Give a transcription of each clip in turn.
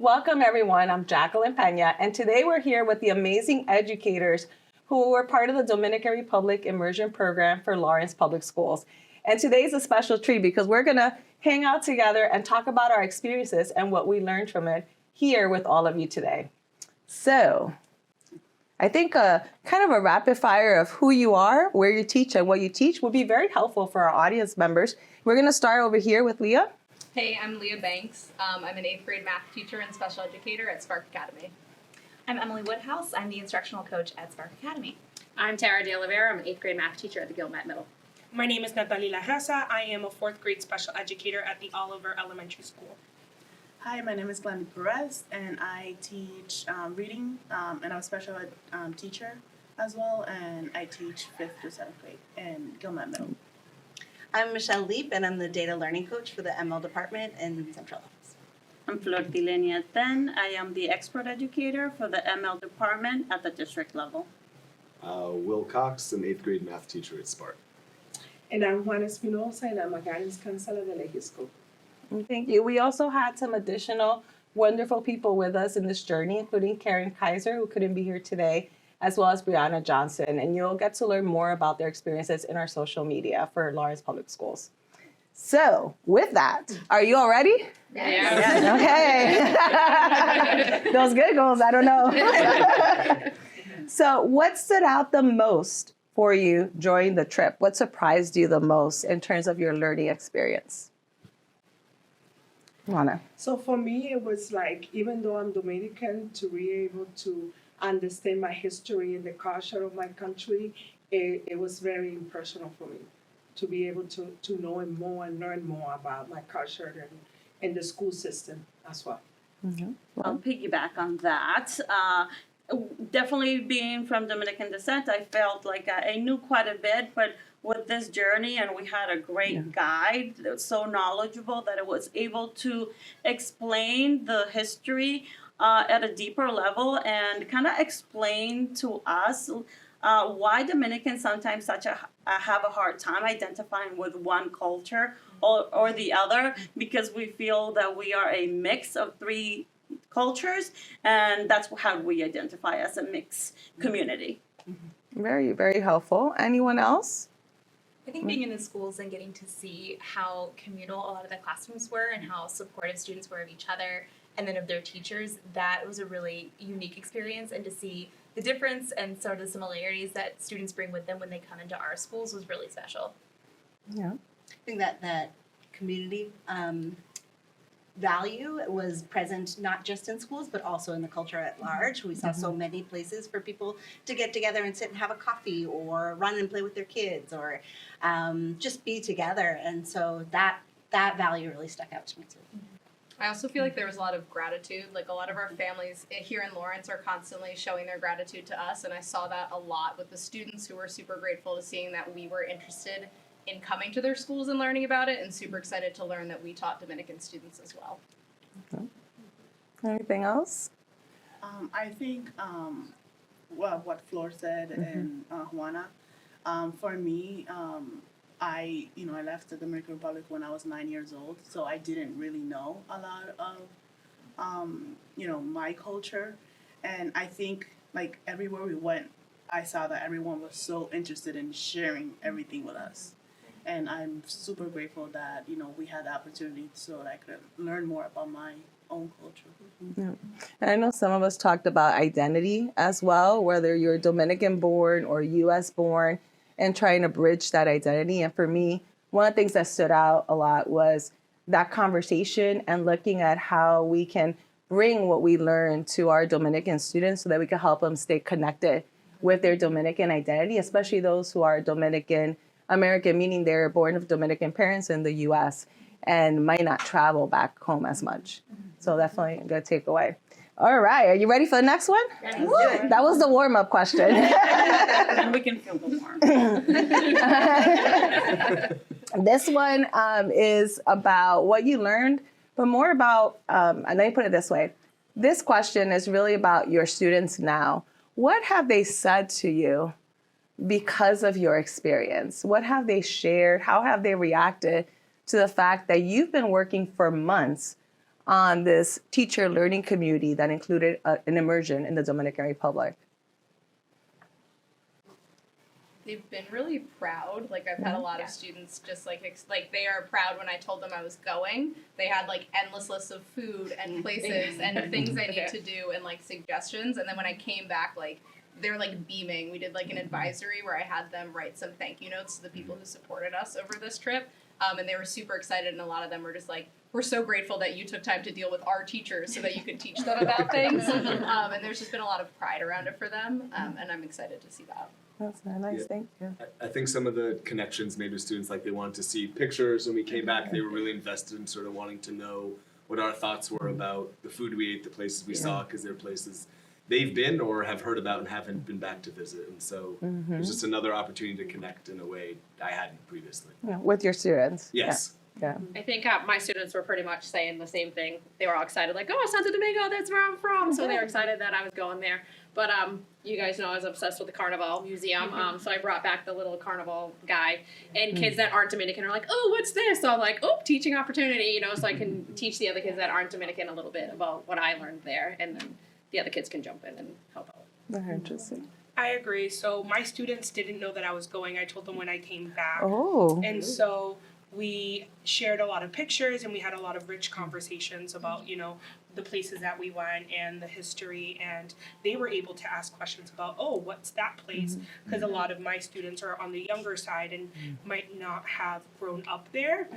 Welcome everyone, I'm Jacqueline Pena, and today we're here with the amazing educators who were part of the Dominican Republic Immersion program for Lawrence Public Schools. And today's a special treat because we're gonna hang out together and talk about our experiences and what we learned from it here with all of you today. So, I think kind of a rapid fire of who you are, where you teach, and what you teach would be very helpful for our audience members. We're gonna start over here with Leah. Hey, I'm Leah Banks. I'm an 8th grade math teacher and special educator at Spark Academy. I'm Emily Woodhouse. I'm the instructional coach at Spark Academy. I'm Tara De Oliveira. I'm an 8th grade math teacher at the Gilmet Middle. My name is Natalie La Raza. I am a 4th grade special educator at the Oliver Elementary School. Hi, my name is Glendy Perez, and I teach reading, and I'm a special ed teacher as well, and I teach 5th through 7th grade in Gilmet Middle. I'm Michelle Leap, and I'm the data learning coach for the ML department in Central Office. I'm Flortilenia Ten. I am the expert educator for the ML department at the district level. Will Cox, an 8th grade math teacher at Spark. And I'm Juana Espinosa, and I'm a guidance counselor at the Lehigh School. Thank you. We also had some additional wonderful people with us in this journey, including Karen Kaiser, who couldn't be here today, as well as Brianna Johnson. And you'll get to learn more about their experiences in our social media for Lawrence Public Schools. So, with that, are you all ready? Yeah. Okay. Those giggles, I don't know. So, what stood out the most for you during the trip? What surprised you the most in terms of your learning experience? Juana. So for me, it was like, even though I'm Dominican, to be able to understand my history and the culture of my country, it was very impersonal for me to be able to know more and learn more about my culture and the school system as well. Mm-hmm. I'll piggyback on that. Definitely being from Dominican descent, I felt like I knew quite a bit, but with this journey, and we had a great guide that was so knowledgeable that it was able to explain the history at a deeper level and kind of explain to us why Dominicans sometimes have a hard time identifying with one culture or the other, because we feel that we are a mix of 3 cultures, and that's how we identify as a mixed community. Very, very helpful. Anyone else? I think being in the schools and getting to see how communal a lot of the classrooms were and how supportive students were of each other and then of their teachers, that was a really unique experience. And to see the difference and sort of the similarities that students bring with them when they come into our schools was really special. Yeah. I think that community value was present not just in schools, but also in the culture at large. We saw so many places for people to get together and sit and have a coffee or run and play with their kids or just be together. And so that value really stuck out to me too. I also feel like there was a lot of gratitude. Like a lot of our families here in Lawrence are constantly showing their gratitude to us, and I saw that a lot with the students who were super grateful to seeing that we were interested in coming to their schools and learning about it, and super excited to learn that we taught Dominican students as well. Okay. Anything else? I think, what Flor said and Juana, for me, I left the Dominican Republic when I was 9 years old, so I didn't really know a lot of, my culture. And I think, like, everywhere we went, I saw that everyone was so interested in sharing everything with us. And I'm super grateful that, we had the opportunity so that I could learn more about my own culture. Yeah. And I know some of us talked about identity as well, whether you're Dominican born or US born, and trying to bridge that identity. And for me, one of the things that stood out a lot was that conversation and looking at how we can bring what we learn to our Dominican students so that we can help them stay connected with their Dominican identity, especially those who are Dominican American, meaning they're born of Dominican parents in the US and might not travel back home as much. So definitely a good takeaway. All right, are you ready for the next one? That was the warm-up question. We can feel the warmth. This one is about what you learned, but more about, and let me put it this way. This question is really about your students now. What have they said to you because of your experience? What have they shared? How have they reacted to the fact that you've been working for months on this teacher learning community that included an immersion in the Dominican Republic? They've been really proud. Like I've had a lot of students just like they are proud when I told them I was going. They had like endless lists of food and places and things I need to do and like suggestions. And then when I came back, like they're like beaming. We did like an advisory where I had them write some thank you notes to the people who supported us over this trip. And they were super excited, and a lot of them were just like, we're so grateful that you took time to deal with our teachers so that you could teach them about things. And there's just been a lot of pride around it for them, and I'm excited to see that. That's very nice. Yeah. Thank you. I think some of the connections made with students, like they wanted to see pictures when we came back. They were really invested in sort of wanting to know what our thoughts were about the food we ate, the places we saw, because they're places they've been or have heard about and haven't been back to visit. And so it was just another opportunity to connect in a way I hadn't previously. Yeah, with your students. Yes. Yeah. I think my students were pretty much saying the same thing. They were all excited, like, oh, Santo Domingo, that's where I'm from. So they were excited that I was going there. But you guys know I was obsessed with the Carnival Museum, so I brought back the little Carnival guy. And kids that aren't Dominican are like, oh, what's this? So I'm like, oh, teaching opportunity, you know, so I can teach the other kids that aren't Dominican a little bit about what I learned there. And then the other kids can jump in and help out. Very interesting. I agree. So my students didn't know that I was going. I told them when I came back. Oh. And so we shared a lot of pictures and we had a lot of rich conversations about, you know, the places that we went and the history, and they were able to ask questions about, oh, what's that place? Because a lot of my students are on the younger side and might not have grown up there.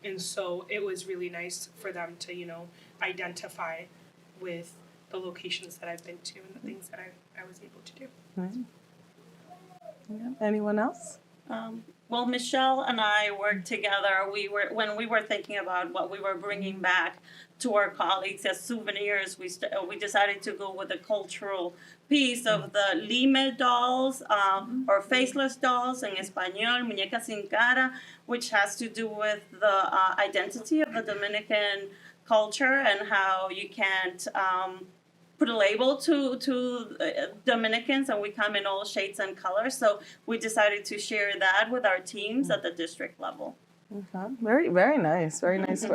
And so it was really nice for them to, you know, identify with the locations that I've been to and the things that I was able to do. Yeah. Anyone else? Well, Michelle and I worked together. When we were thinking about what we were bringing back to our colleagues as souvenirs, we decided to go with a cultural piece of the Lime dolls, or faceless dolls in Español, muñecas sin cara, which has to do with the identity of the Dominican culture and how you can't put a label to Dominicans, and we come in all shades and colors. So we decided to share that with our teams at the district level. Okay. Very, very nice. Very nice.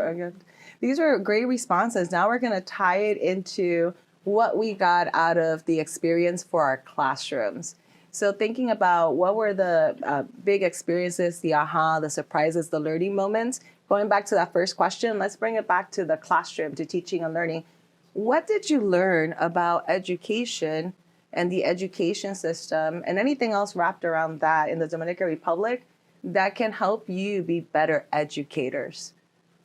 These are great responses. Now we're going to tie it into what we got out of the experience for our classrooms. So thinking about what were the big experiences, the aha, the surprises, the learning moments. Going back to that first question, let's bring it back to the classroom, to teaching and learning. What did you learn about education and the education system and anything else wrapped around that in the Dominican Republic that can help you be better educators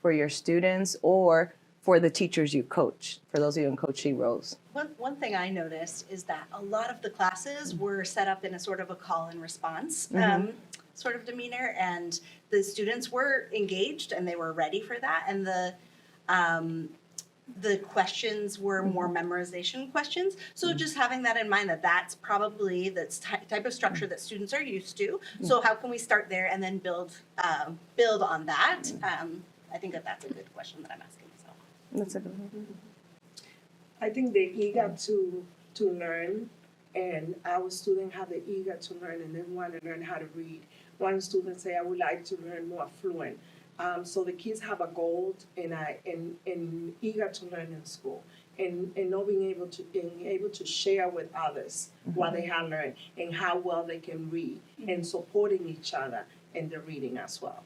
for your students or for the teachers you coach, for those of you in coaching roles? One thing I noticed is that a lot of the classes were set up in a sort of a call and response sort of demeanor, and the students were engaged and they were ready for that, and the questions were more memorization questions. So just having that in mind, that's probably the type of structure that students are used to. So how can we start there and then build on that? I think that's a good question that I'm asking myself. That's a good one. I think they're eager to learn, and our students have the eager to learn and they want to learn how to read. One student say, I would like to learn more fluent. So the kids have a goal and eager to learn in school, and not being able to share with others what they have learned and how well they can read, and supporting each other in the reading as well.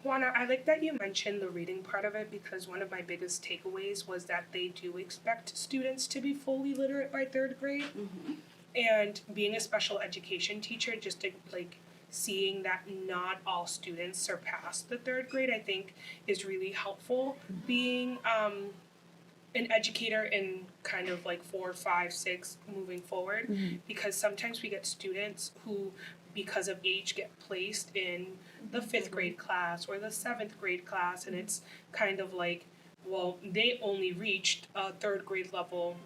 Juana, I like that you mentioned the reading part of it, because one of my biggest takeaways was that they do expect students to be fully literate by third grade. And being a special education teacher, just to seeing that not all students surpass the third grade, I think is really helpful. Being an educator in kind of 4, 5, 6 moving forward, because sometimes we get students who, because of age, get placed in the 5th grade class or the 7th grade class, and it's kind of like, well, they only reached a third grade level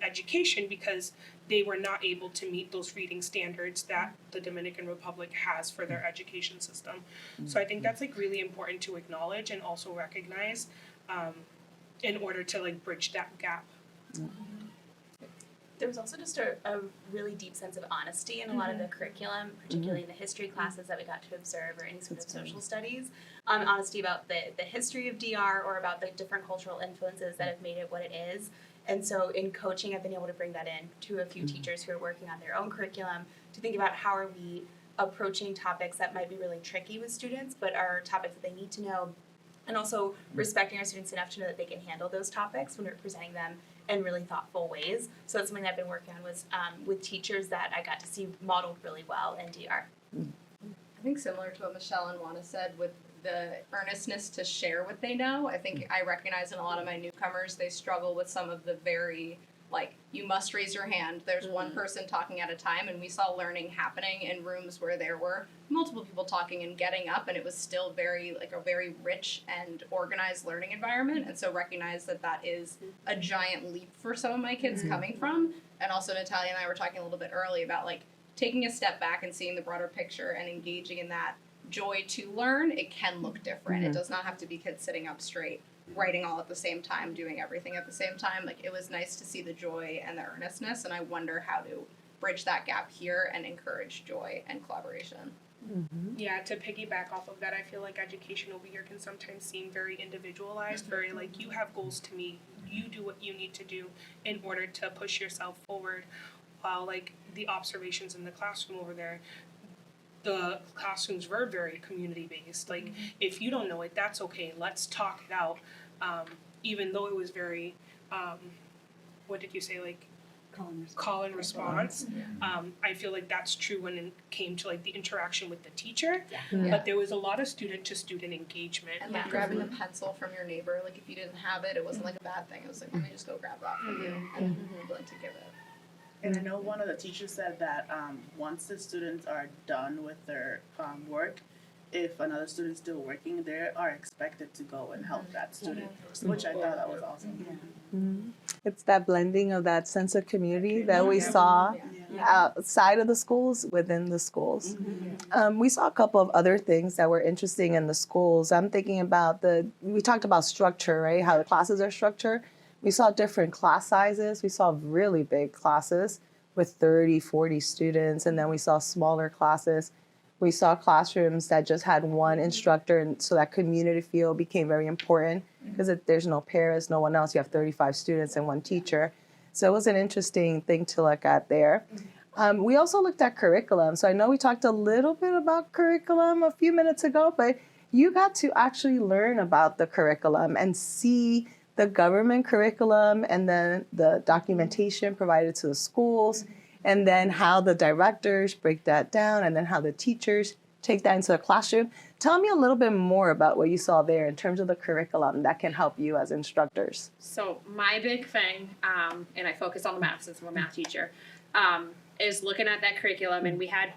education because they were not able to meet those reading standards that the Dominican Republic has for their education system. So I think that's really important to acknowledge and also recognize in order to bridge that gap. There was also just a really deep sense of honesty in a lot of the curriculum, particularly in the history classes that we got to observe or any sort of social studies. Honesty about the history of DR or about the different cultural influences that have made it what it is. And so in coaching, I've been able to bring that in to a few teachers who are working on their own curriculum to think about how are we approaching topics that might be really tricky with students, but are topics that they need to know, and also respecting our students enough to know that they can handle those topics when we're presenting them in really thoughtful ways. So that's something that I've been working on was with teachers that I got to see modeled really well in DR. I think similar to what Michelle and Juana said with the earnestness to share what they know. I think I recognize in a lot of my newcomers, they struggle with some of the very, like, you must raise your hand. There's one person talking at a time, and we saw learning happening in rooms where there were multiple people talking and getting up, and it was still very, like, a very rich and organized learning environment. And so recognize that that is a giant leap for some of my kids coming from. And also Natalia and I were talking a little bit early about, like, taking a step back and seeing the broader picture and engaging in that joy to learn. It can look different. It does not have to be kids sitting up straight, writing all at the same time, doing everything at the same time. Like, it was nice to see the joy and the earnestness, and I wonder how to bridge that gap here and encourage joy and collaboration. Yeah, to piggyback off of that, I feel like education over here can sometimes seem very individualized, very like you have goals to meet, you do what you need to do in order to push yourself forward, while like the observations in the classroom over there, the classrooms were very community based. Like, if you don't know it, that's okay. Let's talk it out. Even though it was very, what did you say? Like, call and response. I feel like that's true when it came to like the interaction with the teacher. But there was a lot of student to student engagement. And like grabbing a pencil from your neighbor, like if you didn't have it, it wasn't like a bad thing. It was like, let me just go grab that for you, and be willing to give it. And I know one of the teachers said that once the students are done with their work, if another student's still working, they are expected to go and help that student, which I thought that was awesome. It's that blending of that sense of community that we saw outside of the schools, within the schools. We saw a couple of other things that were interesting in the schools. I'm thinking about we talked about structure, right? How the classes are structured. We saw different class sizes. We saw really big classes with 30, 40 students, and then we saw smaller classes. We saw classrooms that just had one instructor, and so that community feel became very important because there's no parents, no one else. You have 35 students and one teacher. So it was an interesting thing to look at there. We also looked at curriculum. So I know we talked a little bit about curriculum a few minutes ago, but you got to actually learn about the curriculum and see the government curriculum and then the documentation provided to the schools, and then how the directors break that down, and then how the teachers take that into the classroom. Tell me a little bit more about what you saw there in terms of the curriculum that can help you as instructors. So my big thing, and I focus on the math since I'm a math teacher, is looking at that curriculum, and we had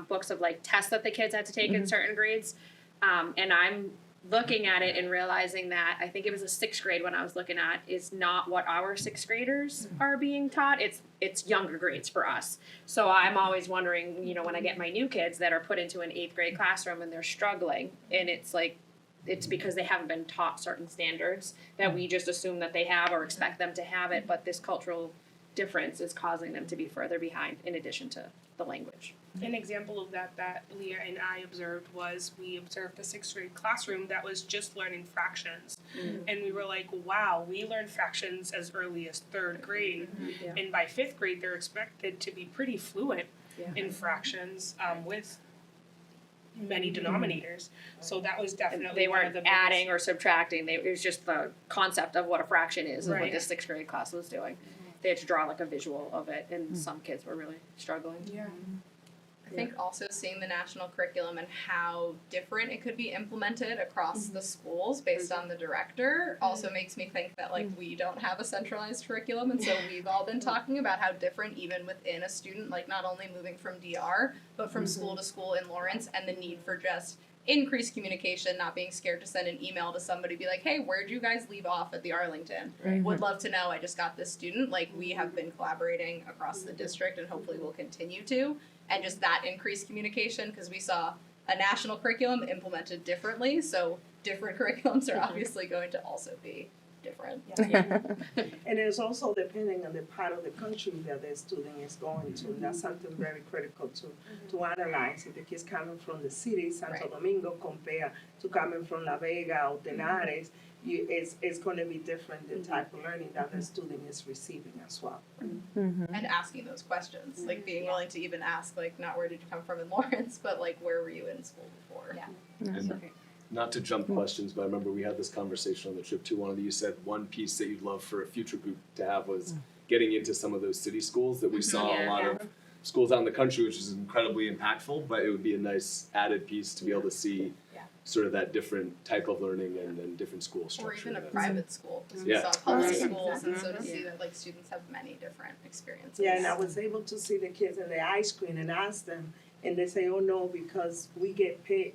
books of like tests that the kids had to take in certain grades, and I'm looking at it and realizing that I think it was a 6th grade when I was looking at is not what our 6th graders are being taught. It's younger grades for us. So I'm always wondering, you know, when I get my new kids that are put into an 8th grade classroom and they're struggling, and it's like, it's because they haven't been taught certain standards that we just assume that they have or expect them to have it, but this cultural difference is causing them to be further behind in addition to the language. An example of that Leah and I observed was we observed a 6th grade classroom that was just learning fractions. And we were like, wow, we learned fractions as early as 3rd grade. And by 5th grade, they're expected to be pretty fluent in fractions with many denominators. So that was definitely They one of weren't the adding or subtracting. It was just the concept of what a fraction is and what Right. the 6th grade class was doing. They had to draw like a visual of it, and some kids were really struggling. I think also seeing the national curriculum and how different it could be implemented across the schools based on the director also makes me think that like we don't have a centralized curriculum, and so we've all been talking about how different even within a student, like not only moving from DR but from school to school in Lawrence, and the need for just increased communication, not being scared to send an email to somebody, be like, hey, where'd you guys leave off at the Arlington? Would love to know, I just got this student. Like, we have been collaborating across the district and hopefully will continue to. And just that increased communication, because we saw a national curriculum implemented differently, so different curriculums are obviously going to also be different. And it's also depending on the part of the country that the student is going to. And that's something very critical to analyze. If the kid's coming from the city, Santo Right. Domingo, compared to coming from La Vega or Tenares, it's going to be different, the type of learning that the student is receiving as well. And asking those questions, like being willing to even ask, like, not where did you come from in Lawrence, but like, where were you in school before? Yeah. And not to jump questions, but I remember we had this conversation on the trip too. One of you said one piece that you'd love for a future group to have was getting into some of those city schools that we saw a lot of schools out in the country, which is incredibly impactful, but it would be a nice added piece to be able to see sort of that different type of learning and different school structure. Or even a private school, because we Yeah. saw public Right. schools, and so to see that like students have many different experiences. Yeah, and I was able to see the kids in the ice cream and ask them, and they say, "Oh no, because we get paid.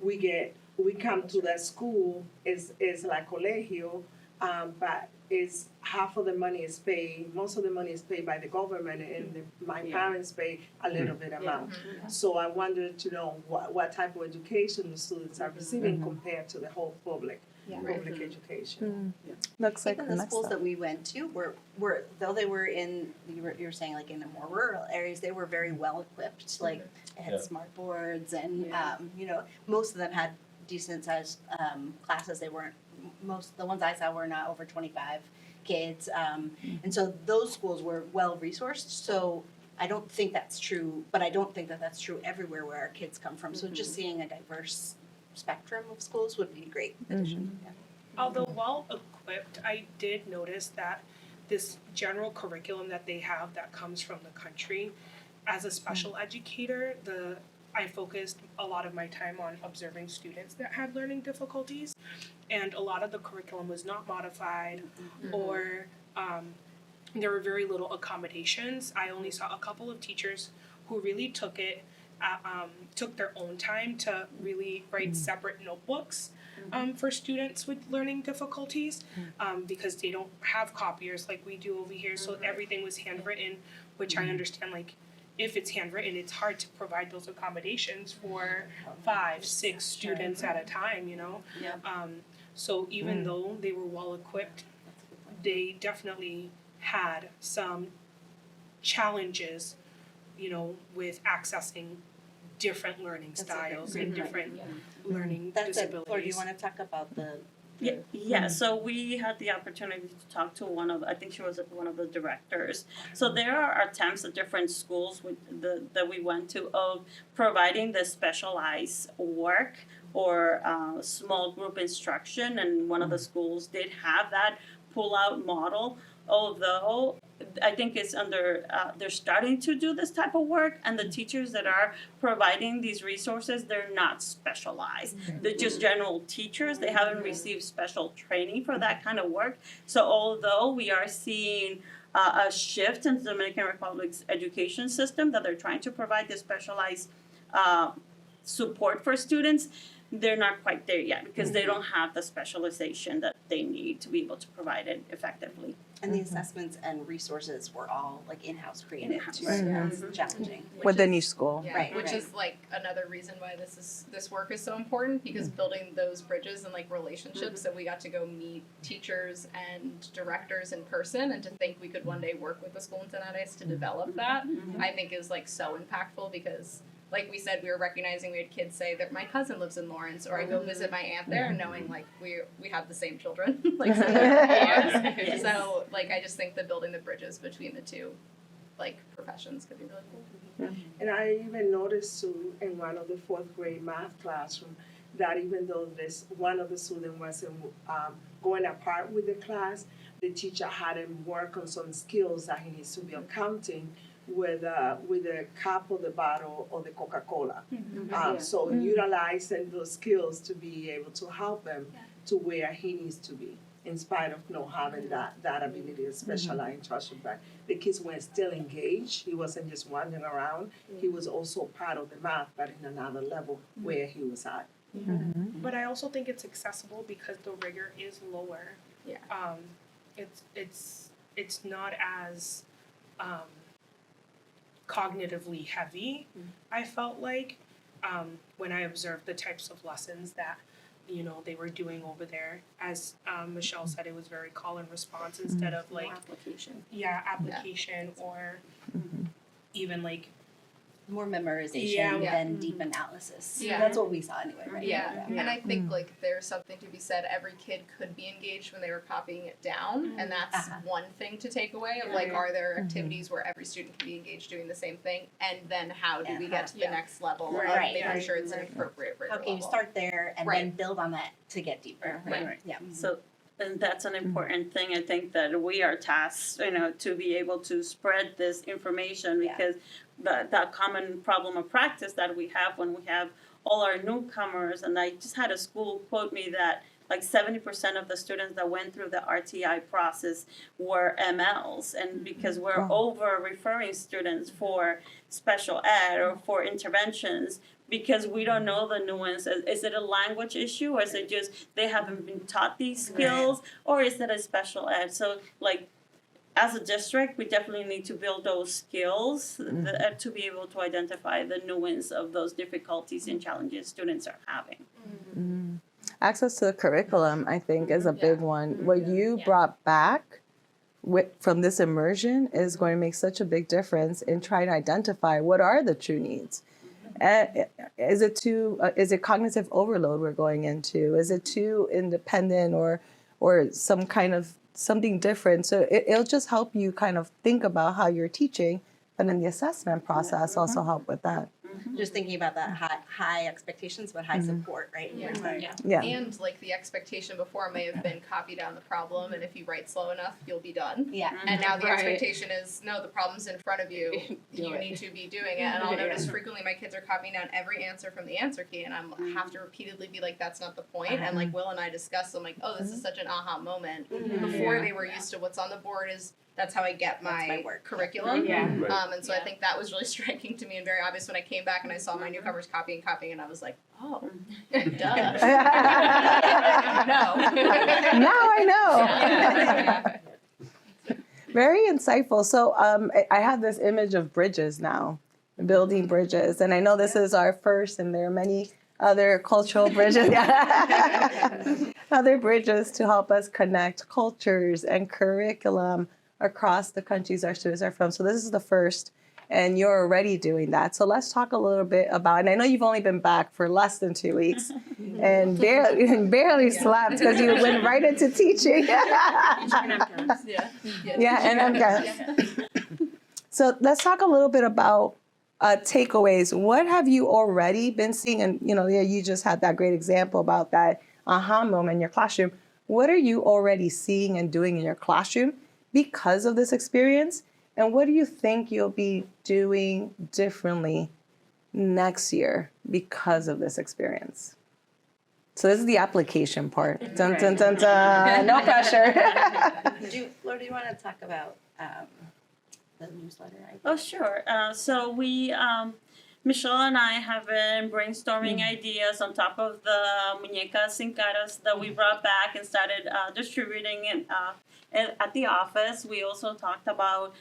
We come to that school is like colegio, but is half of the money is paid. Most of the money is paid by the government, and my parents pay a little bit amount. So I wanted to know what type of education the students are receiving compared to the whole public education. Looks like Even the schools that we went to were though they were in you were saying like in the more rural areas, they were very well equipped. Like they had smart boards and most of them had decent sized classes. They weren't the ones I saw were not over 25 kids, and so those schools were well resourced. So I don't think that's true, but I don't think that that's true everywhere where our kids come from. So just seeing a diverse spectrum of schools would be a great addition. Yeah. Although well equipped, I did notice that this general curriculum that they have that comes from the country, as a special educator, I focused a lot of my time on observing students that had learning difficulties, and a lot of the curriculum was not modified or there were very little accommodations. I only saw a couple of teachers who really took their own time to really write separate notebooks for students with learning difficulties because they don't have copiers like we do over here. So everything was handwritten, which I understand, like, if it's handwritten, it's hard to provide those accommodations for 5-6 students at a time, So even though they were well equipped, they definitely had some challenges, with accessing different learning styles and different learning disabilities. Or do you want to talk about the Yeah, so we had the opportunity to talk to I think she was one of the directors. So there are attempts at different schools that we went to of providing the specialized work or small group instruction, and one of the schools did have that pull-out model, although I think it's they're starting to do this type of work, and the teachers that are providing these resources, they're not specialized. They're just general teachers. They haven't received special training for that kind of work. So although we are seeing a shift in the Dominican Republic's education system, that they're trying to provide this specialized support for students, they're not quite there yet because they don't have the specialization that they need to be able to provide it effectively. and the assessments and resources were all like in-house created In-house. too. So that's challenging. within each school. Yeah, Right, which right. is like another reason why this work is so important, because building those bridges and like relationships that we got to go meet teachers and directors in person, and to think we could one day work with the school in Tenares to develop that, I think is like so impactful, because like we said, we were recognizing we had kids say that my cousin lives in Lawrence, or I go visit my aunt there, knowing like we have the same children, like similar years. So like I just think that building the bridges between the two like professions could be really cool. And I even noticed too in one of the 4th grade math classroom that even though one of the students wasn't going apart with the class, the teacher had him work on some skills that he needs to be accounting with the cap of the bottle of the Coca-Cola. So utilizing those skills to be able to help him to where he needs to be, in spite of not having that ability to specialize in trust. But the kids were still engaged. He wasn't just wandering around. He was also part of the math, but in another level where he was at. But I also think it's accessible because the rigor is lower. Yeah. It's not as cognitively heavy. I felt like when I observed the types of lessons that they were doing over there. As Michelle said, it was very call and response instead of like application. application or even like More memorization Yeah. than deep analysis. Yeah. That's what we saw anyway, right? Yeah. And I think like there's something to be said. Every kid could be engaged when they were copying it down, and that's one thing to take away. Of like, are there activities where every student can be engaged doing the same thing, and then how do we get to the next level of Right. making sure it's an appropriate rigor How can you level? start there and then build on that to get deeper? Right. Yeah. So, and that's an important thing. I think that we are tasked, to be able to spread this information, Yeah. because that common problem of practice that we have when we have all our newcomers. And I just had a school quote me that like 70% of the students that went through the RTI process were MLs, and because we're over referring students for special ed or for interventions, because we don't know the nuances. Is it a language issue, or is it just they haven't been taught these skills, or is it a special ed? So like, as a district, we definitely need to build those skills to be able to identify the nuance of those difficulties and challenges students are having. Access to the curriculum, I think, is a big one. What you brought back from this immersion is going to make such a big difference in trying to identify what are the true needs. Is it cognitive overload we're going into? Is it too independent or some kind of something different? So it'll just help you kind of think about how you're teaching, but then the assessment process also help with that. Just thinking about that high expectations, but high support, right? Yeah. And like the expectation before may have been copy down the problem, and if you write slow enough, you'll be done. Yeah. And now the Right. expectation is, no, the problem's in front of you. You need to be doing it. And I'll notice frequently my kids are copying down every answer from the answer key, and I have to repeatedly be like, that's not the point. And like Will and I discuss, I'm like, oh, this is such an aha moment. Before they were used to what's on the board is that's how I get my work. curriculum. Right. And so I think that was really striking to me and very obvious when I came back and I saw my newcomers copying, and I was like, oh, duh. No. Now I know. Very insightful. So I have this image of bridges now, building bridges. And I know this is our first, and there are many other cultural bridges, other bridges to help us connect cultures and curriculum across the countries our students are from. So this is the first, and you're already doing that. So let's talk a little bit about, and I know you've only been back for less than 2 weeks and barely slept because you went right into teaching. And MCAS. So let's talk a little bit about takeaways. What have you already been seeing? And you just had that great example about that aha moment in your classroom. What are you already seeing and doing in your classroom because of this experience? And what do you think you'll be doing differently next year because of this experience? So this is the application part. Dun, dun, dun, dun. No pressure. Laura, do you want to talk about the newsletter? Oh, sure. So we, Michelle and I have been brainstorming ideas on top of the muñecas sin caras that we brought back and started distributing it at the office. We also talked about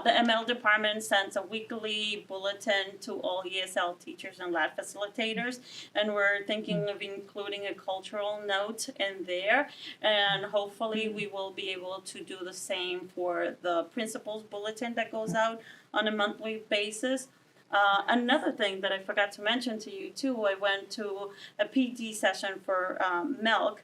the ML department sends a weekly bulletin to all ESL teachers and lab facilitators, and we're thinking of including a cultural note in there, and hopefully we will be able to do the same for the principal's bulletin that goes out on a monthly basis. Another thing that I forgot to mention to you too, I went to a PD session for milk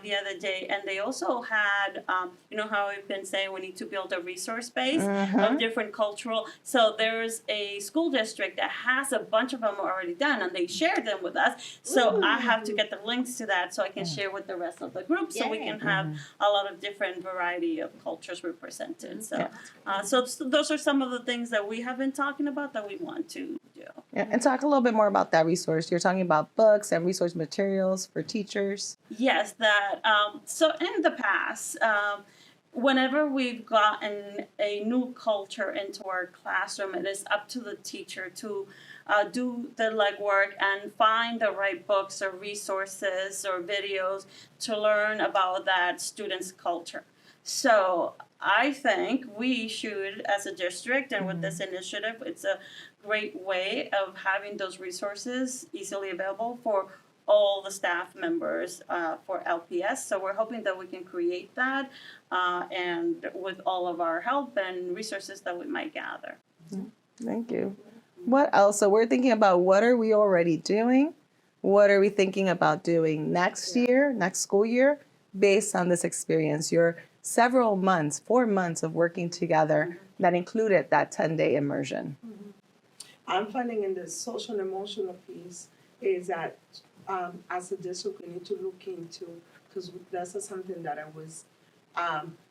the other day, and they also had, how I've been saying we need to build a resource base of different cultural. So there's a school district that has a bunch of them already done, and they shared them with us. So I have to get the links to that so I can share with the rest of the group, so we can have a lot of different variety of cultures represented. So, so those are some of the things that we have been talking about that we want to do. Yeah, and talk a little bit more about that resource. You're talking about books and resource materials for teachers. Yes, that. So in the past, whenever we've gotten a new culture into our classroom, it is up to the teacher to do the legwork and find the right books or resources or videos to learn about that student's culture. So I think we should, as a district, and with this initiative, it's a great way of having those resources easily available for all the staff members for LPS. So we're hoping that we can create that and with all of our help and resources that we might gather. Thank you. What else? So we're thinking about what are we already doing? What are we thinking about doing next year, next school year, based on this experience? Your several months, 4 months of working together that included that 10-day immersion. I'm finding in the social and emotional piece is that as a district we need to look into, because that's something that I was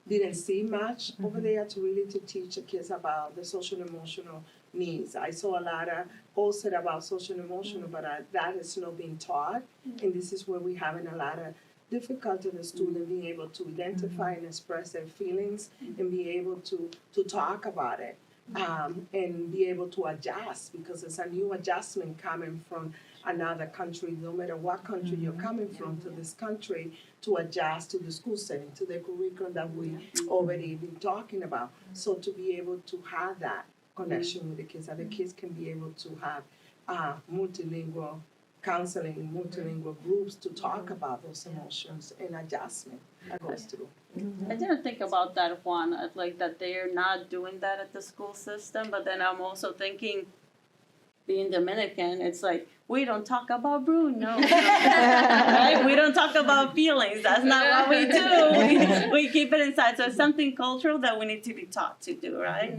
didn't see much over there to really to teach the kids about the social and emotional needs. I saw a lot of posted about social and emotional, but that is not being taught, and this is where we're having a lot of difficulty in the student being able to identify and express their feelings and be able to talk about it. And be able to adjust, because it's a new adjustment coming from another country, no matter what country you're coming from to this country, to adjust to the school setting, to the curriculum that we already been talking about. So to be able to have that connection with the kids, that the kids can be able to have multilingual counseling, multilingual groups to talk about those emotions and adjustment that goes through. I didn't think about that, Juan, like that they're not doing that at the school system, but then I'm also thinking, being Dominican, it's like, we don't talk about Bruno, right? We don't talk about feelings. That's not what we do. We keep it inside. So it's something cultural that we need to be taught to do, right?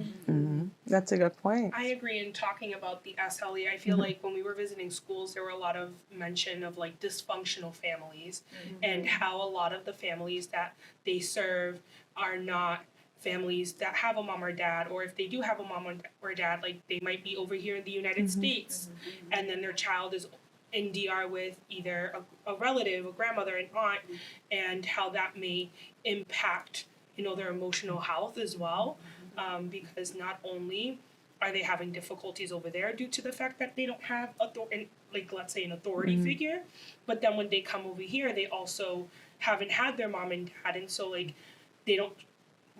That's a good point. I agree. In talking about the SLE, I feel like when we were visiting schools, there were a lot of mention of like dysfunctional families and how a lot of the families that they serve are not families that have a mom or dad, or if they do have a mom or dad, like they might be over here in the United States, and then their child is in DR with either a relative, a grandmother, an aunt, and how that may impact, their emotional health as well. Because not only are they having difficulties over there due to the fact that they don't have let's say an authority figure, but then when they come over here, they also haven't had their mom and dad, and so like they don't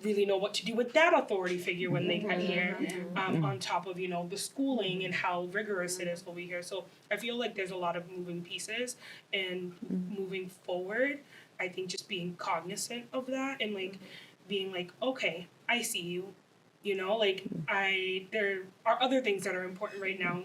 really know what to do with that authority figure when they get here, on top of the schooling and how rigorous it is over here. So I feel like there's a lot of moving pieces, and moving forward, I think just being cognizant of that and like being like, okay, I see you. There are other things that are important right now.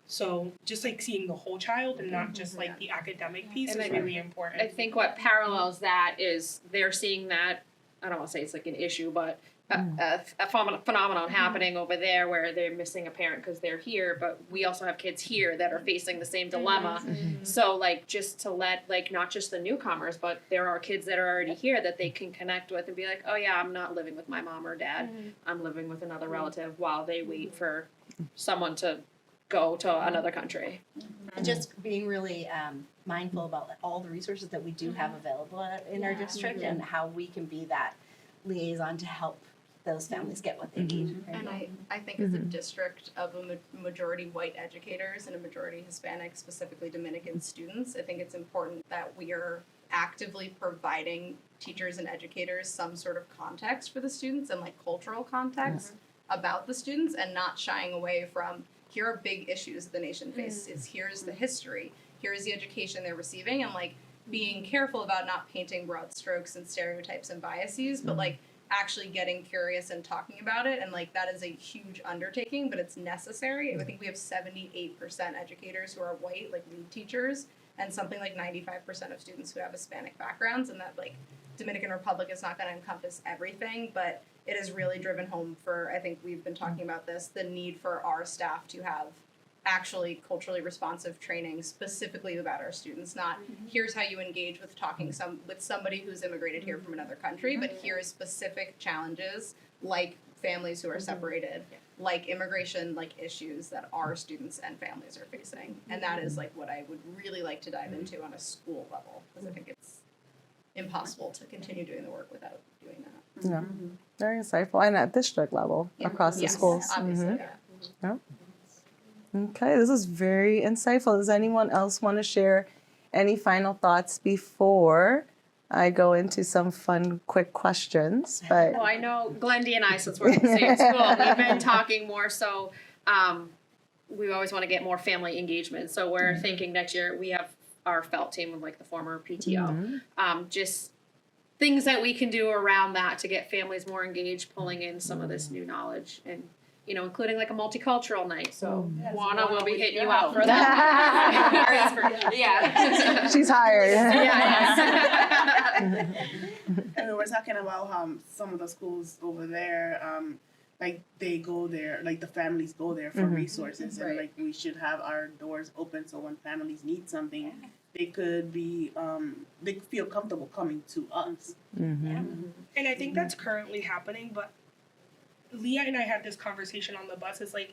So just like seeing the whole child and not just like the academic piece is really important. I think what parallels that is they're seeing that, I don't want to say it's like an issue, but a phenomenon happening over there where they're missing a parent because they're here, but we also have kids here that are facing the same dilemma. So like just to let like not just the newcomers, but there are kids that are already here that they can connect with and be like, oh yeah, I'm not living with my mom or dad. I'm living with another relative while they wait for someone to go to another country. And just being really mindful about all the resources that we do have available in our district and how we can be that liaison to help those families get what they need. And I think as a district of a majority white educators and a majority Hispanic, specifically Dominican students, I think it's important that we are actively providing teachers and educators some sort of context for the students and like cultural context about the students, and not shying away from, here are big issues the nation faces, here's the history, here's the education they're receiving, and like being careful about not painting broad strokes and stereotypes and biases, but like actually getting curious and talking about it. And like that is a huge undertaking, but it's necessary. I think we have 78% educators who are white, like lead teachers, and something like 95% of students who have Hispanic backgrounds, and that like Dominican Republic is not going to encompass everything, but it is really driven home for, I think we've been talking about this, the need for our staff to have actually culturally responsive training specifically about our students, not here's how you engage with talking with somebody who's immigrated here from another country, but here's specific challenges like families who are separated, like immigration, like issues that our students and families are facing. And that is like what I would really like to dive into on a school level, because I think it's impossible to continue doing the work without doing that. Yeah, very insightful, and at district level across the schools. Obviously, Okay, this is very insightful. Does anyone else want to share any final thoughts before I go into some fun, quick questions? But Well, I know Glendy and I, since we're at the same school, we've been talking more so, we always want to get more family engagement. So we're thinking next year we have our felt team with like the former PTO. Just things that we can do around that to get families more engaged, pulling in some of this new knowledge, and including like a multicultural night. So Juana will be hitting you up for that. Yeah. She's hired. And we were talking about some of the schools over there, like they go there, like the families go there for resources, and like we should have our doors open so when families need something, they could be, they feel comfortable coming to us. And I think that's currently happening, but Leah and I had this conversation on the bus. It's like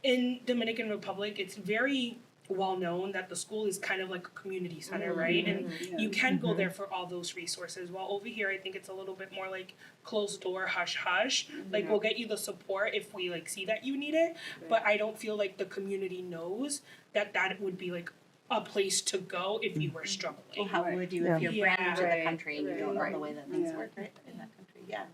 in Dominican Republic, it's very well known that the school is kind of like a community center, right? And you can go there for all those resources. While over here, I think it's a little bit more like closed door, hush hush. Like we'll get you the support if we like see that you need it, but I don't feel like the community knows that that would be like a place to go if you were struggling. Well, how would you if you're brand new to the country and you don't know the way that things work right in that country? Yeah.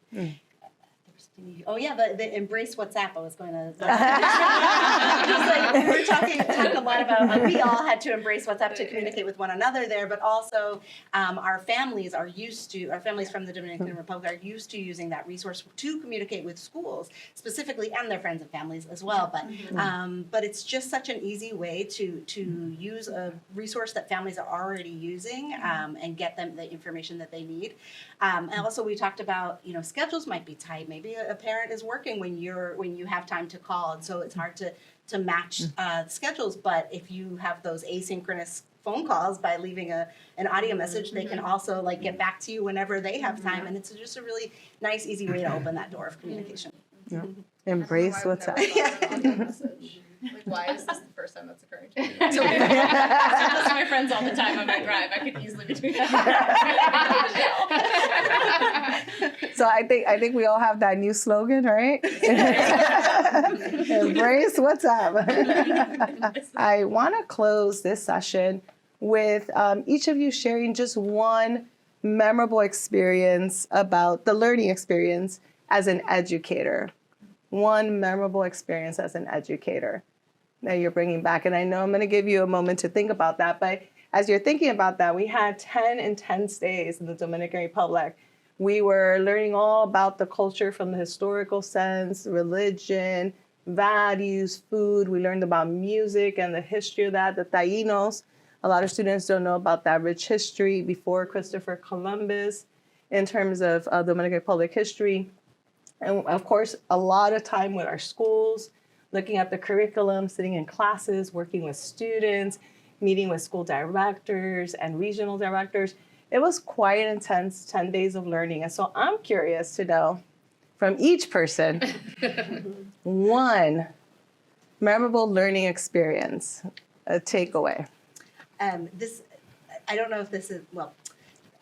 Oh yeah, the embrace WhatsApp. I was going to just like we were talking a lot about. We all had to embrace WhatsApp to communicate with one another there, but also our families from the Dominican Republic are used to using that resource to communicate with schools specifically and their friends and families as well. But it's just such an easy way to use a resource that families are already using and get them the information that they need. And also we talked about schedules might be tight. Maybe a parent is working when you have time to call, and so it's hard to match schedules. But if you have those asynchronous phone calls by leaving an audio message, they can also like get back to you whenever they have time, and it's just a really nice, easy way to open that door of communication. Embrace WhatsApp. Like, why is this the first time that's occurring to me? So I talk to my friends all the time on my drive. I could easily be doing that. So I think we all have that new slogan, right? Embrace WhatsApp. I want to close this session with each of you sharing just one memorable experience about the learning experience as an educator. One memorable experience as an educator that you're bringing back. And I know I'm going to give you a moment to think about that, but as you're thinking about that, we had 10 intense days in the Dominican Republic. We were learning all about the culture from the historical sense, religion, values, food. We learned about music and the history of that, the Taínos. A lot of students don't know about that rich history before Christopher Columbus in terms of Dominican Republic history. And of course, a lot of time with our schools, looking at the curriculum, sitting in classes, working with students, meeting with school directors and regional directors. It was quite an intense 10 days of learning. And so I'm curious to know from each person, one memorable learning experience, a takeaway. I don't know if this is,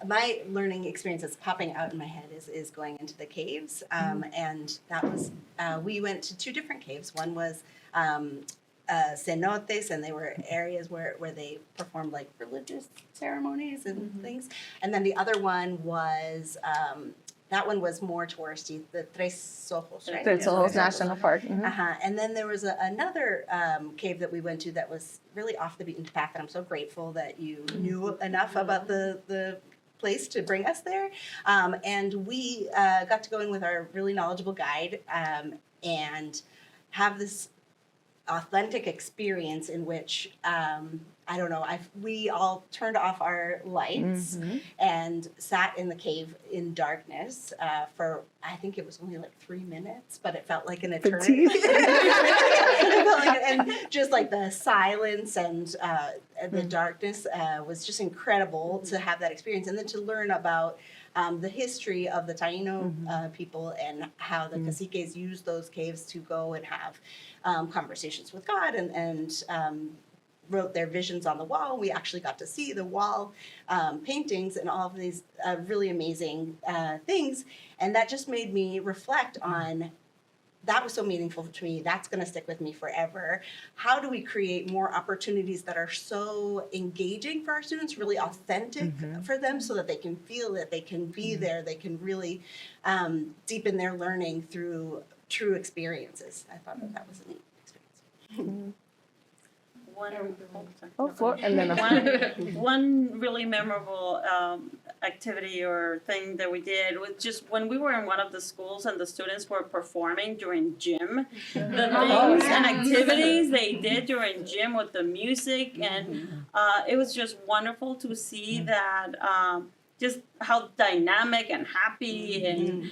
my learning experience that's popping out in my head is going into the caves. And that was, we went to two different caves. One was cenotes, and they were areas where they performed like religious ceremonies and things. And then the other one was, that one was more touristy, the Tres Ojos, right? Tres Ojos National Park. And then there was another cave that we went to that was really off the beaten path, and I'm so grateful that you knew enough about the place to bring us there. And we got to go in with our really knowledgeable guide and have this authentic experience in which we all turned off our lights and sat in the cave in darkness for, I think it was only like 3 minutes, but it felt like an eternity. And just like the silence and the darkness was just incredible to have that experience, and then to learn about the history of the Taíno people and how the caciques used those caves to go and have conversations with God and wrote their visions on the wall. We actually got to see the wall paintings and all of these really amazing things. And that just made me reflect on, that was so meaningful to me. That's going to stick with me forever. How do we create more opportunities that are so engaging for our students, really authentic for them, so that they can feel that they can be there, they can really deepen their learning through true experiences? I thought that was a neat experience. And then one really memorable activity or thing that we did was just when we were in one of the schools and the students were performing during gym, the things and activities they did during gym with the music, and it was just wonderful to see that just how dynamic and happy and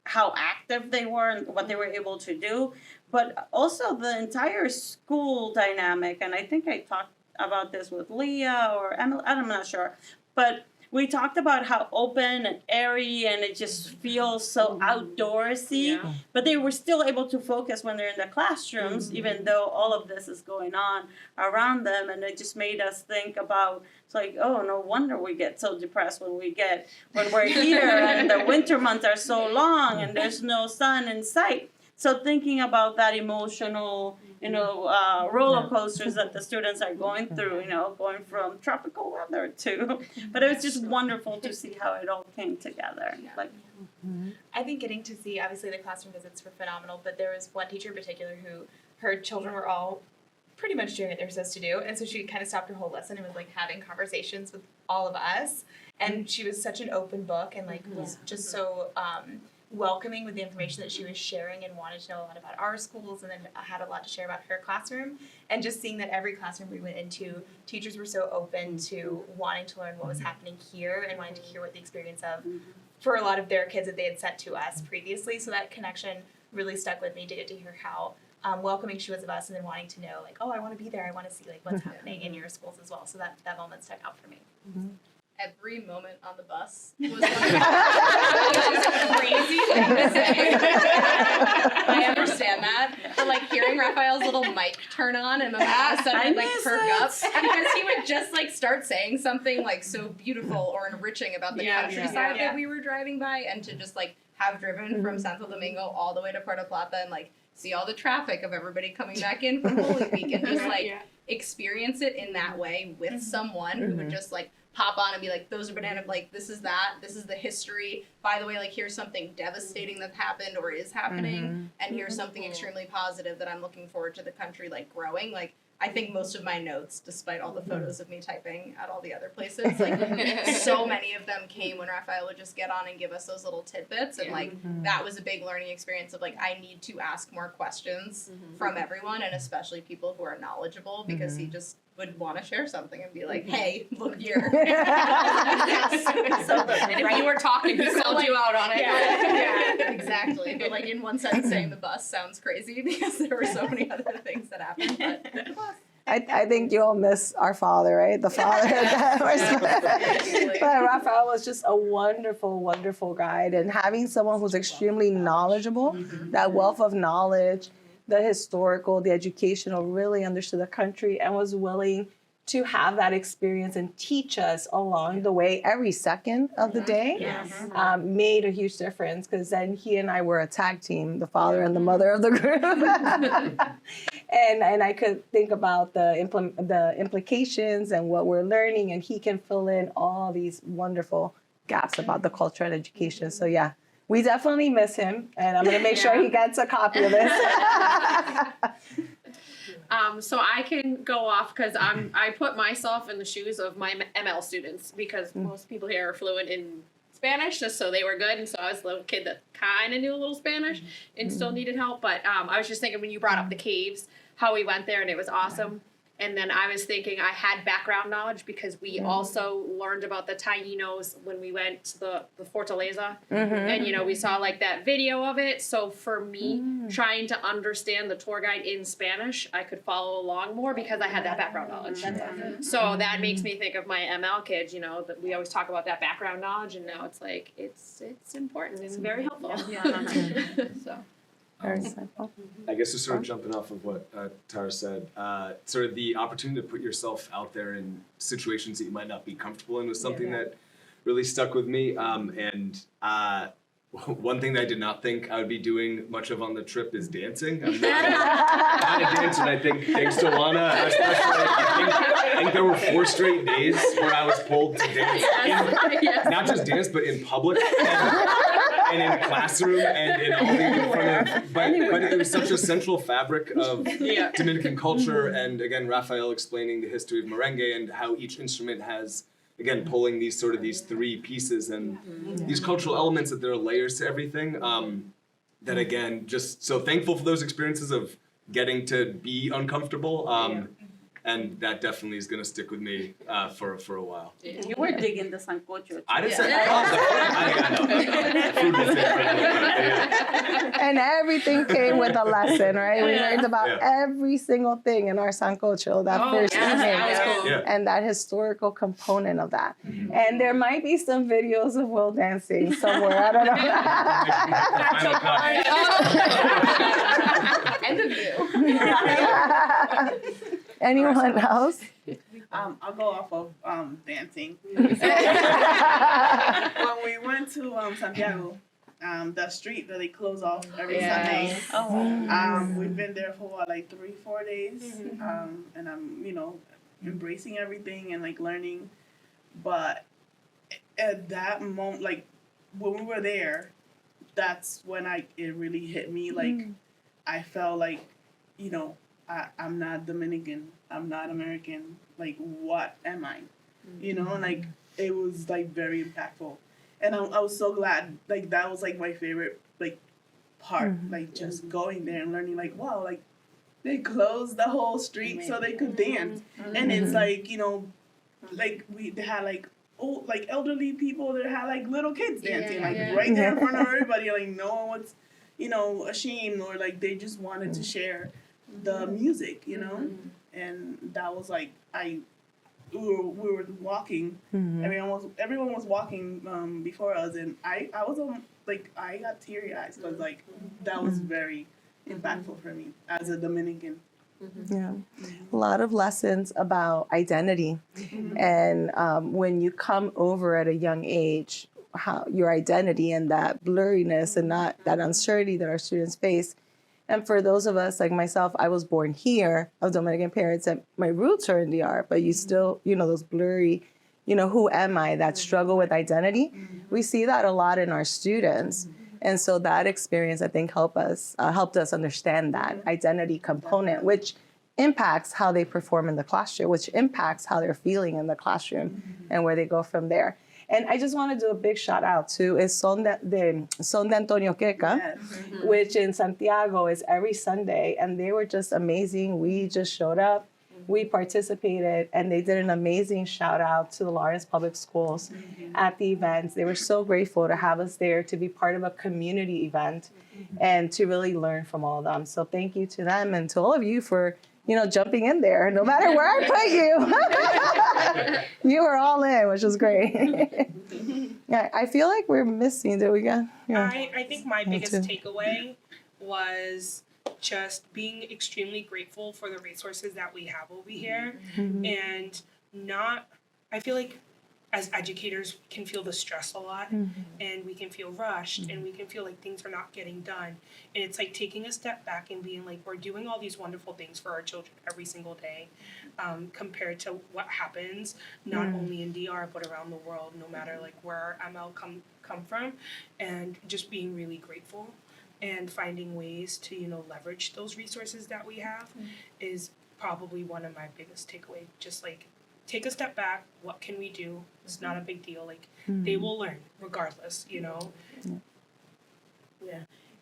how active they were and what they were able to do, but also the entire school dynamic. And I think I talked about this with Leah or Emily, I'm not sure, but we talked about how open and airy and it just feels so outdoorsy, but they were still able to focus when they're in the classrooms, even though all of this is going on around them. And it just made us think about, it's like, oh, no wonder we get so depressed when we're here and the winter months are so long and there's no sun in sight. So thinking about that emotional, roller coasters that the students are going through, going from tropical weather to, but it was just wonderful to see how it all came together. I think getting to see, obviously the classroom visits were phenomenal, but there was one teacher in particular who her children were all pretty much doing what they're supposed to do, and so she kind of stopped her whole lesson and was like having conversations with all of us, and she was such an open book and was just so welcoming with the information that she was sharing and wanted to know a lot about our schools, and then had a lot to share about her classroom. And just seeing that every classroom we went into, teachers were so open to wanting to learn what was happening here and wanting to hear what the experience of for a lot of their kids that they had sent to us previously. So that connection really stuck with me, to get to hear how welcoming she was of us, and then wanting to know I want to be there, I want to see what's happening in your schools as well. So that moment stuck out for me. Every moment on the bus was one of the crazy thing to say. I understand that, but hearing Raphael's little mic turn on and then all of a sudden perk up because he would just start saying something so beautiful or enriching about the countryside that we were driving by, and to just have driven from Santo Domingo all the way to Puerto Plata and see all the traffic of everybody coming back in from Holy Week, and just experience it in that way with someone who would just pop on and be those are banana, this is the history. By the way, here's something devastating that happened or is happening, and here's something extremely positive that I'm looking forward to the country growing. I think most of my notes, despite all the photos of me typing at all the other places, so many of them came when Raphael would just get on and give us those little tidbits, and that was a big learning experience of I need to ask more questions from everyone, and especially people who are knowledgeable, because he just would want to share something and be hey, look here. And if you were talking, he called you out on it. Yeah, exactly. But in one sentence, saying the bus sounds crazy because there were so many other things that happened. But I think you'll miss our father, right? The father. But Raphael was just a wonderful, wonderful guide, and having someone who's extremely knowledgeable, that wealth of knowledge, the historical, the educational, really understood the country and was willing to have that experience and teach us along the way every second of the day, made a huge difference, because then he and I were a tag team, the father and the mother of the group. and I could think about the implications and what we're learning, and he can fill in all these wonderful gaps about the culture and education. So yeah, we definitely miss him, and I'm going to make sure he gets a copy of this. So I can go off because I put myself in the shoes of my ML students, because most people here are fluent in Spanish, just so they were good, and so I was a little kid that kind of knew a little Spanish and still needed help. But I was just thinking, when you brought up the caves, how we went there and it was awesome. And then I was thinking I had background knowledge because we also learned about the Taínos when we went to the Fortaleza. And, we saw that video of it. So for me, trying to understand the tour guide in Spanish, I could follow along more because I had that background knowledge. So that makes me think of my ML kids, that we always talk about that background knowledge. And now it's it's important. It's very helpful. So. Very simple. I guess just sort of jumping off of what Tara said, sort of the opportunity to put yourself out there in situations that you might not be comfortable in was something that really stuck with me. And one thing that I did not think I would be doing much of on the trip is dancing. I'm not a dancer, and I think thanks to Lana, especially, I think there were 4 straight days where I was pulled to dance. Not just dance, but in public. and in a classroom and in all the in front of, but it was such a central fabric of Dominican culture, and again, Raphael explaining the history of merengue and how each instrument has, again, pulling these three pieces and these cultural elements, that there are layers to everything. That again, just so thankful for those experiences of getting to be uncomfortable. And that definitely is going to stick with me for a while. You were digging the sancocho. I didn't say I know. And everything came with a lesson, right? We learned about every single thing in our sancocho that first evening. And that historical component of that. And there might be some videos of Will dancing somewhere. I don't know. And of you. Anyone else? I'll go off of dancing. When we went to Santiago, the street that they close off every Sunday. We've been there for like 3-4 days, and I'm embracing everything and like learning. But at that moment, like when we were there, that's when it really hit me. Like I felt like I'm not Dominican. I'm not American. Like, what am I? And like, it was like very impactful. And I was so glad, like, that was like my favorite, like, part. Like, just going there and learning, like, wow, like, they closed the whole street so they could dance. And it's like, like, they had like, elderly people that had like little kids dancing, right there in front of everybody. Like, no one was, ashamed, or like, they just wanted to share the music, and that was like we were walking. Everyone was walking before us, and I was like I got teary eyes because like that was very impactful for me as a Dominican. Yeah, a lot of lessons about identity, and when you come over at a young age, how your identity and that blurriness and not that uncertainty that our students face. And for those of us, like myself, I was born here of Dominican parents, and my roots are in DR, but you still, those blurry, who am I, that struggle with identity. We see that a lot in our students. And so that experience, I think, helped us understand that identity component, which impacts how they perform in the classroom, which impacts how they're feeling in the classroom and where they go from there. And I just want to do a big shout out to Son de Antonio Queca, which in Santiago is every Sunday. And they were just amazing. We just showed up, we participated, and they did an amazing shout out to the Lawrence Public Schools at the events. They were so grateful to have us there, to be part of a community event and to really learn from all of them. So thank you to them and to all of you for jumping in there, no matter where I put you. You were all in, which was great. Yeah, I feel like we're missing, did we get? Yeah. I think my biggest takeaway was just being extremely grateful for the resources that we have over here. And I feel like as educators, we can feel the stress a lot, and we can feel rushed, and we can feel like things are not getting done. And it's like taking a step back and being like, we're doing all these wonderful things for our children every single day, compared to what happens not only in DR but around the world, no matter like where our ML come from, and just being really grateful and finding ways to leverage those resources that we have is probably one of my biggest takeaways. Just like, take a step back. What can we do? It's not a big deal. Like, they will learn regardless, Yeah.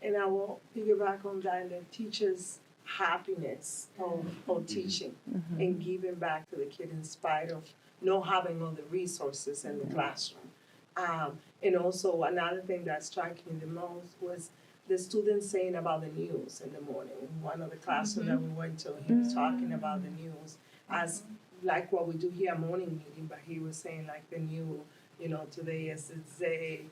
And I will piggyback on that, the teachers' happiness of teaching and giving back to the kid in spite of not having all the resources in the classroom. And also another thing that struck me the most was the students saying about the news in the morning. One of the classrooms that we went to, he was talking about the news as like what we do here at morning meeting, but he was saying like the new, today is Zay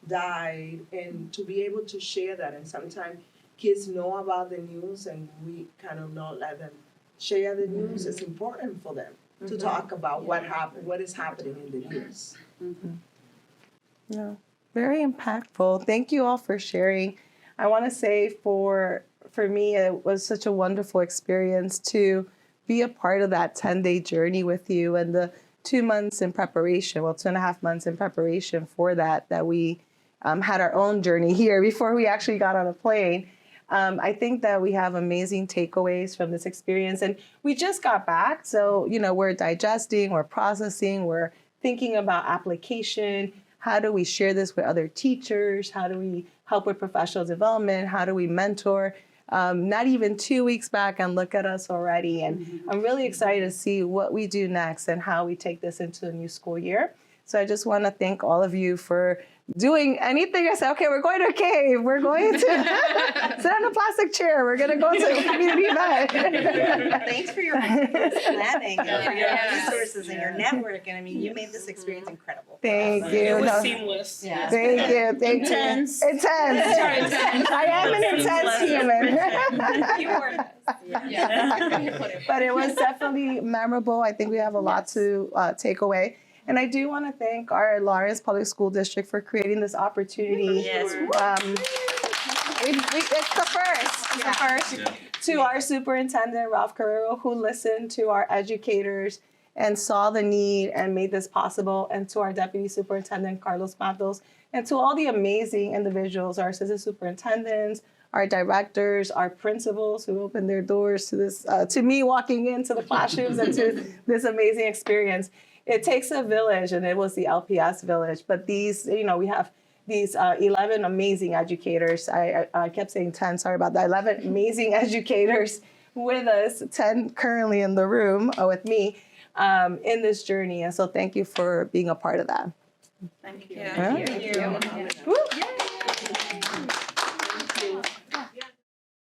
died, and to be able to share that. And sometimes kids know about the news and we kind of not let them share the news. It's important for them to talk about what is happening in the news. Yeah, very impactful. Thank you all for sharing. I want to say for me, it was such a wonderful experience to be a part of that 10-day journey with you, and the 2 months in preparation, well, 2.5 months in preparation for that we had our own journey here before we actually got on a plane. I think that we have amazing takeaways from this experience, and we just got back. So, we're digesting, we're processing, we're thinking about application. How do we share this with other teachers? How do we help with professional development? How do we mentor? Not even 2 weeks back, and look at us already. And I'm really excited to see what we do next and how we take this into the new school year. So I just want to thank all of you for doing anything. I said, okay, we're going to a cave. We're going to sit on a plastic chair. We're going to go to a community event. Thanks for your planning and for your resources and your network. And I mean, you made this experience incredible. Thank you. It was No, seamless. Yeah. Thank you. Thank Intense. you. Intense. I am an intense human. You were But it was definitely memorable. I think we have a lot to take away. And I do want to thank our Lawrence Public School District for creating this opportunity. Yes. It's the first. It's the first. Yeah. To our superintendent, Ralph Carrero, who listened to our educators and saw the need and made this possible. And to our deputy superintendent, Carlos Matos. And to all the amazing individuals, our assistant superintendents, our directors, our principals who opened their doors to this, to me walking into the classrooms and to this amazing experience. It takes a village, and it was the LPS village. But these, we have these 11 amazing educators. I kept saying 10, sorry about that. 11 amazing educators with us, 10 currently in the room with me in this journey. And so thank you for being a part of that. Thank you. Yeah. Thank you. Woo.